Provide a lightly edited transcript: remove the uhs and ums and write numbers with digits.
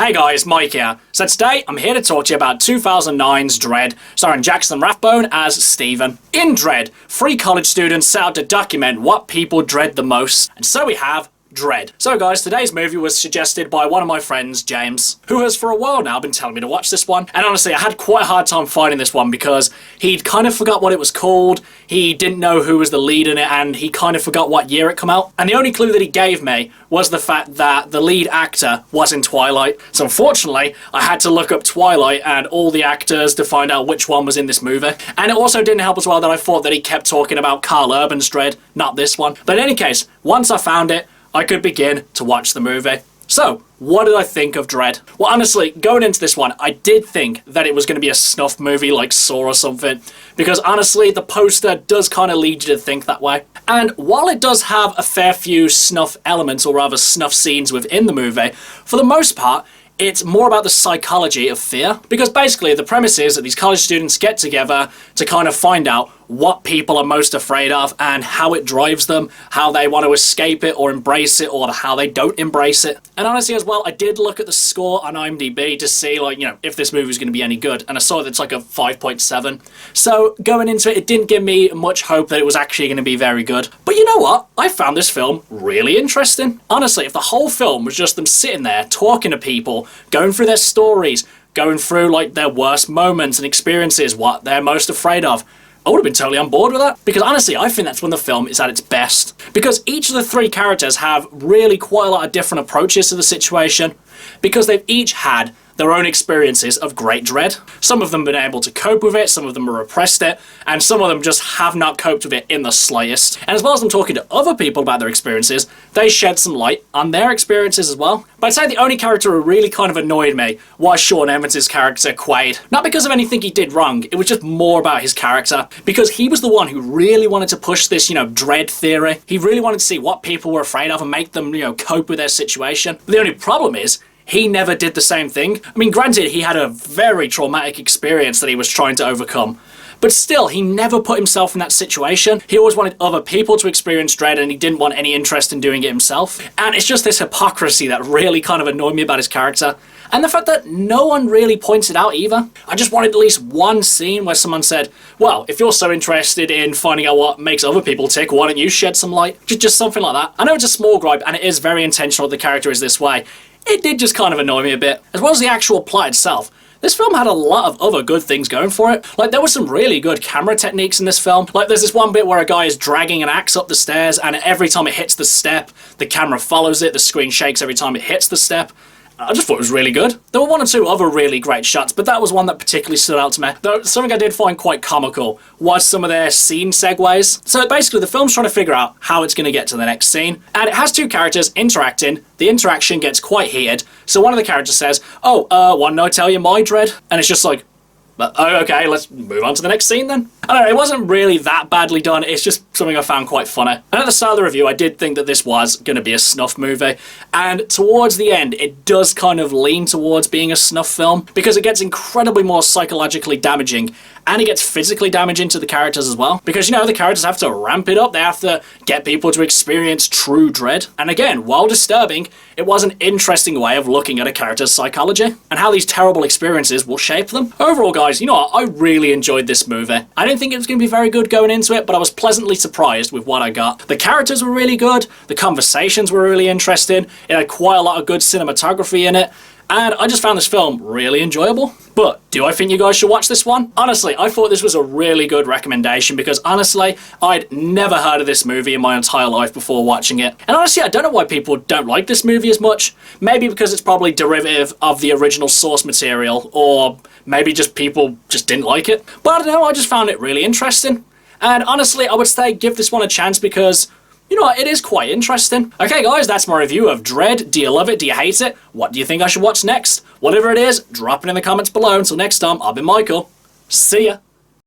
Hey guys, Mike here. So today, I'm here to talk to you about 2009's Dredd, starring Jackson Rathbone as Steven. In Dredd, 3 college students set out to document what people dread the most, and so we have Dredd. So guys, today's movie was suggested by one of my friends, James, who has for a while now been telling me to watch this one. And honestly, I had quite a hard time finding this one because he'd kind of forgot what it was called, he didn't know who was the lead in it, and he kind of forgot what year it came out. And the only clue that he gave me was the fact that the lead actor was in Twilight. So unfortunately, I had to look up Twilight and all the actors to find out which one was in this movie. And it also didn't help as well that I thought that he kept talking about Carl Urban's Dredd, not this one. But in any case, once I found it, I could begin to watch the movie. So, what did I think of Dredd? Well, honestly, going into this one, I did think that it was going to be a snuff movie like Saw or something, because honestly, the poster does kind of lead you to think that way. And while it does have a fair few snuff elements, or rather snuff scenes within the movie, for the most part, it's more about the psychology of fear. Because basically, the premise is that these college students get together to kind of find out what people are most afraid of and how it drives them, how they want to escape it or embrace it, or how they don't embrace it. And honestly as well, I did look at the score on IMDb to see, like, you know, if this movie was going to be any good, and I saw that it's like a 5.7. So going into it, it didn't give me much hope that it was actually going to be very good. But you know what? I found this film really interesting. Honestly, if the whole film was just them sitting there talking to people, going through their stories, going through like their worst moments and experiences, what they're most afraid of, I would have been totally on board with that. Because honestly, I think that's when the film is at its best. Because each of the 3 characters have really quite a lot of different approaches to the situation. Because they've each had their own experiences of great dread. Some of them have been able to cope with it, some of them have repressed it, and some of them just have not coped with it in the slightest. And as well as them talking to other people about their experiences, they shed some light on their experiences as well. But I'd say the only character who really kind of annoyed me was Sean Evans' character, Quaid. Not because of anything he did wrong, it was just more about his character. Because he was the one who really wanted to push this, dread theory. He really wanted to see what people were afraid of and make them, cope with their situation. But the only problem is, he never did the same thing. I mean, granted, he had a very traumatic experience that he was trying to overcome, but still, he never put himself in that situation. He always wanted other people to experience dread, and he didn't want any interest in doing it himself. And it's just this hypocrisy that really kind of annoyed me about his character. And the fact that no one really points it out either. I just wanted at least one scene where someone said, well, if you're so interested in finding out what makes other people tick, why don't you shed some light? Just something like that. I know it's a small gripe, and it is very intentional that the character is this way. It did just kind of annoy me a bit. As well as the actual plot itself, this film had a lot of other good things going for it. Like, there were some really good camera techniques in this film. Like, there's this one bit where a guy is dragging an axe up the stairs, and every time it hits the step, the camera follows it, the screen shakes every time it hits the step. I just thought it was really good. There were 1 or 2 other really great shots, but that was one that particularly stood out to me. Though something I did find quite comical was some of their scene segues. So basically, the film's trying to figure out how it's going to get to the next scene, and it has 2 characters interacting. The interaction gets quite heated, so one of the characters says, oh, why don't I tell you my dread? And it's just like, oh, okay, let's move on to the next scene then. I don't know, it wasn't really that badly done, it's just something I found quite funny. And at the start of the review, I did think that this was going to be a snuff movie, and towards the end, it does kind of lean towards being a snuff film, because it gets incredibly more psychologically damaging, and it gets physically damaging to the characters as well. Because, the characters have to ramp it up, they have to get people to experience true dread. And again, while disturbing, it was an interesting way of looking at a character's psychology, and how these terrible experiences will shape them. Overall, guys, you know what? I really enjoyed this movie. I didn't think it was going to be very good going into it, but I was pleasantly surprised with what I got. The characters were really good, the conversations were really interesting, it had quite a lot of good cinematography in it, and I just found this film really enjoyable. But do I think you guys should watch this one? Honestly, I thought this was a really good recommendation because honestly, I'd never heard of this movie in my entire life before watching it. And honestly, I don't know why people don't like this movie as much. Maybe because it's probably derivative of the original source material, or maybe just people just didn't like it. But I don't know, I just found it really interesting. And honestly, I would say give this one a chance because, you know what, it is quite interesting. Okay guys, that's my review of Dredd. Do you love it? Do you hate it? What do you think I should watch next? Whatever it is, drop it in the comments below. Until next time, I've been Michael. See ya.